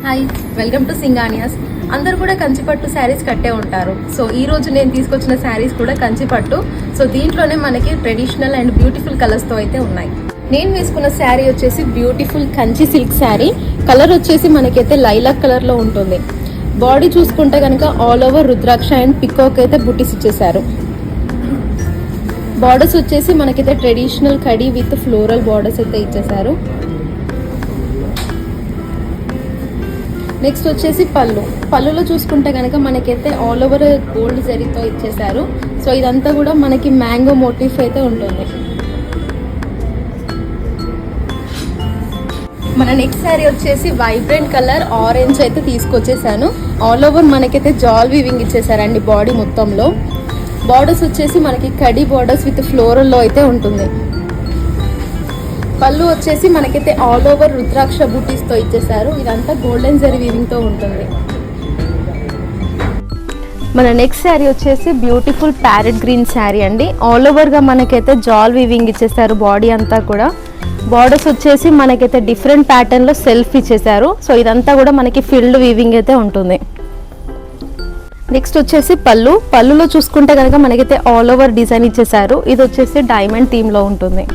Hi, welcome to సింగానియాస్. అందరూ కూడా కంచిపట్టు శారీస్ కట్టే ఉంటారు. సో ఈ రోజు నేను తీసుకొచ్చిన శారీస్ కూడా కంచిపట్టు. సో దీంట్లోనే మనకి ట్రెడిషనల్ అండ్ బ్యూటిఫుల్ కలర్స్తో అయితే ఉన్నాయి. నేను వేసుకున్న శారీ వచ్చేసి beautiful Kanchi silk sari. Colour వచ్చేసి మనకైతే లైలాక్ కలర్లో ఉంటుంది. బాడీ చూసుకుంటే కనుక all over rudraksha and peacock అయితే బుటీస్ ఇచ్చేసారు. బార్డర్స్ వచ్చేసి మనకైతే traditional khadi with floral borders అయితే ఇచ్చేసారు. నెక్స్ట్ వచ్చేసి పళ్ళులో చూసుకుంటే కనుక మనకైతే ఆల్ ఓవర్ గోల్డ్ జరీతో ఇచ్చేసారు. సో ఇదంతా కూడా మనకి మ్యాంగో మోటిఫ్ అయితే ఉంటుంది. మన నెక్స్ట్ శారీ వచ్చేసి వైబ్రెంట్ కలర్ ఆరెంజ్ అయితే తీసుకొచ్చేసాను. ఆల్ ఓవర్ మనకైతే జాల్ వీవింగ్ ఇచ్చేసారండి బాడీ మొత్తంలో. బార్డర్స్ వచ్చేసి మనకి కడీ బార్డర్స్ విత్ ఫ్లోరల్లో అయితే ఉంటుంది. పళ్ళు వచ్చేసి మనకైతే ఆల్ ఓవర్ రుద్రాక్ష బూటీస్తో ఇచ్చేసారు. ఇదంతా గోల్డెన్ జరీ వీవింగ్తో ఉంటుంది. మన నెక్స్ట్ శారీ వచ్చేసి బ్యూటిఫుల్ ప్యారెట్ గ్రీన్ శారీ అండి. ఆల్ ఓవర్గా మనకైతే జాల్ వీవింగ్ ఇచ్చేసారు బాడీ అంతా కూడా. బార్డర్స్ వచ్చేసి మనకైతే డిఫరెంట్ ప్యాటర్న్లో సెల్ఫ్ ఇచ్చేసారు. సో ఇదంతా కూడా మనకి ఫిల్డ్ వీవింగ్ అయితే ఉంటుంది. నెక్స్ట్ వచ్చేసి పళ్ళులో చూసుకుంటే కనుక మనకైతే ఆల్ ఓవర్ డిజైన్ ఇచ్చేసారు. ఇది వచ్చేసి డైమండ్ థీమ్లో ఉంటుంది.